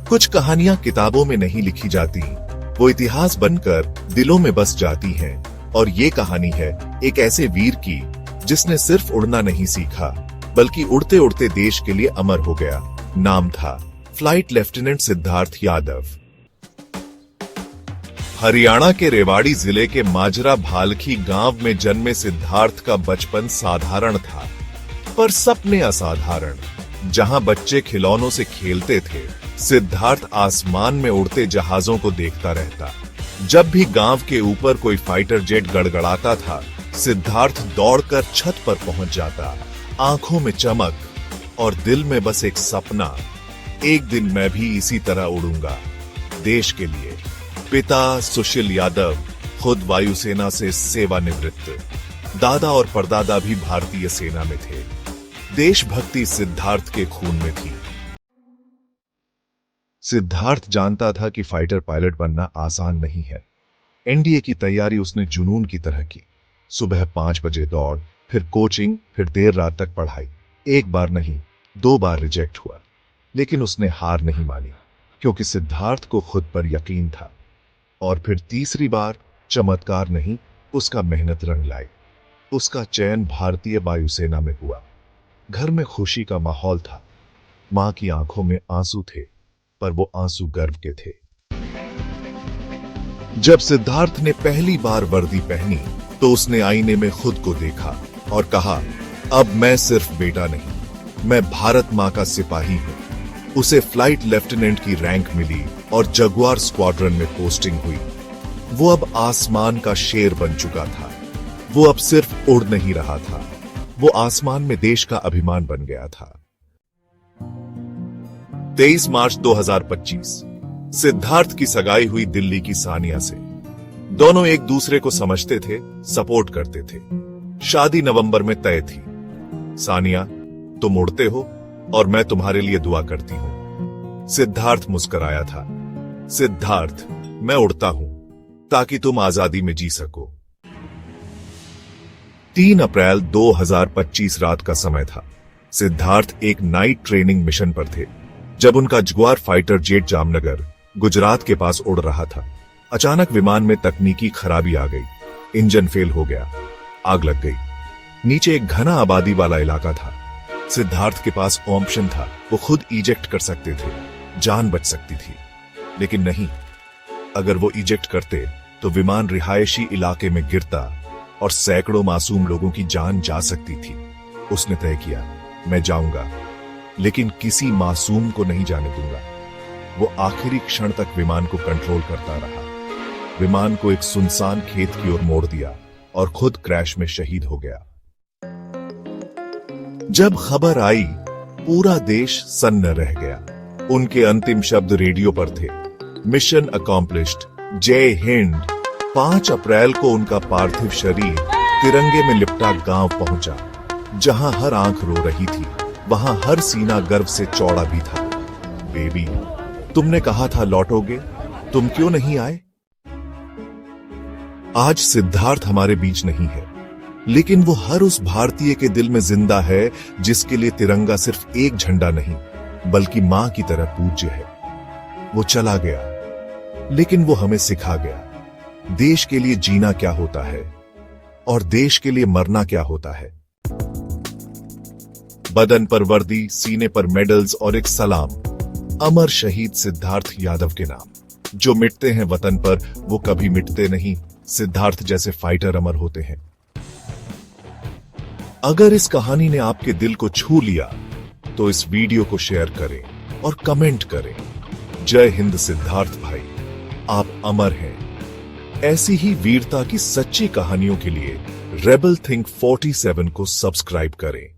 कुछ कहानियां किताबों में नहीं लिखी जाती, वो इतिहास बनकर दिलों में बस जाती हैं। और ये कहानी है एक ऐसे वीर की जिसने सिर्फ उड़ना नहीं सीखा, बल्कि उड़ते उड़ते देश के लिए अमर हो गया। नाम था फ्लाइट लेफ्टिनेंट सिद्धार्थ यादव। हरियाणा के रेवाड़ी जिले के माजरा भालखी गांव में जन्मे सिद्धार्थ का बचपन साधारण था, पर सपने असाधारण। जहां बच्चे खिलौनों से खेलते थे, सिद्धार्थ आसमान में उड़ते जहाजों को देखता रहता। जब भी गांव के ऊपर कोई फाइटर जेट गड़गड़ाता था, सिद्धार्थ दौड़कर छत पर पहुंच जाता, आंखों में चमक और दिल में बस एक सपना, एक दिन मैं भी इसी तरह उड़ूंगा देश के लिए। पिता सुशील यादव खुद वायुसेना से सेवानिवृत्त, दादा और परदादा भी भारतीय सेना में थे। देशभक्ति सिद्धार्थ के खून में थी। सिद्धार्थ जानता था कि फाइटर पायलट बनना आसान नहीं है। एनडीए की तैयारी उसने जुनून की तरह की। सुबह 5 बजे दौड़, फिर कोचिंग, फिर देर रात तक पढ़ाई। एक बार नहीं, 2 बार रिजेक्ट हुआ, लेकिन उसने हार नहीं मानी, क्योंकि सिद्धार्थ को खुद पर यकीन था। और फिर तीसरी बार चमत्कार नहीं, उसका मेहनत रंग लाई। उसका चयन भारतीय वायुसेना में हुआ। घर में खुशी का माहौल था। मां की आंखों में आंसू थे, पर वो आंसू गर्व के थे। जब सिद्धार्थ ने पहली बार वर्दी पहनी, तो उसने आईने में खुद को देखा और कहा, अब मैं सिर्फ बेटा नहीं, मैं भारत मां का सिपाही हूं। उसे फ्लाइट लेफ्टिनेंट की रैंक मिली और जगुआर स्क्वाड्रन में पोस्टिंग हुई। वो अब आसमान का शेर बन चुका था। वो अब सिर्फ उड़ नहीं रहा था, वो आसमान में देश का अभिमान बन गया था। 23 मार्च 2025 सिद्धार्थ की सगाई हुई दिल्ली की सानिया से। दोनों एक दूसरे को समझते थे, सपोर्ट करते थे। शादी नवंबर में तय थी। सानिया, तुम उड़ते हो और मैं तुम्हारे लिए दुआ करती हूं। सिद्धार्थ मुस्कुराया था। सिद्धार्थ, मैं उड़ता हूं ताकि तुम आजादी में जी सको। 3 अप्रैल 2025 रात का समय था। सिद्धार्थ एक नाइट ट्रेनिंग मिशन पर थे, जब उनका Jaguar fighter jet Jamnagar, Gujarat के पास उड़ रहा था। अचानक विमान में तकनीकी खराबी आ गई। इंजन फेल हो गया, आग लग गई। नीचे एक घना आबादी वाला इलाका था। सिद्धार्थ के पास ऑप्शन था, वो खुद इजेक्ट कर सकते थे, जान बच सकती थी। लेकिन नहीं, अगर वो इजेक्ट करते तो विमान रिहायशी इलाके में गिरता और सैकड़ों मासूम लोगों की जान जा सकती थी। उसने तय किया, मैं जाऊंगा, लेकिन किसी मासूम को नहीं जाने दूंगा। वो आखिरी क्षण तक विमान को कंट्रोल करता रहा। विमान को एक सुनसान खेत की ओर मोड़ दिया और खुद क्रैश में शहीद हो गया। जब खबर आई, पूरा देश सन्न रह गया। उनके अंतिम शब्द रेडियो पर थे, मिशन अकॉम्प्लिश्ड, जय हिंद। 5 अप्रैल को उनका पार्थिव शरीर तिरंगे में लिपटा गांव पहुंचा। जहां हर आंख रो रही थी, वहां हर सीना गर्व से चौड़ा भी था। बेबी, तुमने कहा था लौटोगे, तुम क्यों नहीं आए? आज सिद्धार्थ हमारे बीच नहीं है, लेकिन वो हर उस भारतीय के दिल में जिंदा है जिसके लिए तिरंगा सिर्फ एक झंडा नहीं, बल्कि मां की तरह पूज्य है। वो चला गया, लेकिन वो हमें सिखा गया देश के लिए जीना क्या होता है और देश के लिए मरना क्या होता है। बदन पर वर्दी, सीने पर मेडल्स और एक सलाम, अमर शहीद सिद्धार्थ यादव के नाम। जो मिटते हैं वतन पर, वो कभी मिटते नहीं। सिद्धार्थ जैसे फाइटर अमर होते हैं। अगर इस कहानी ने आपके दिल को छू लिया, तो इस वीडियो को शेयर करें और कमेंट करें। जय हिंद सिद्धार्थ भाई, आप अमर हैं। ऐसी ही वीरता की सच्ची कहानियों के लिए रेबल थिंक 47 को सब्सक्राइब करें।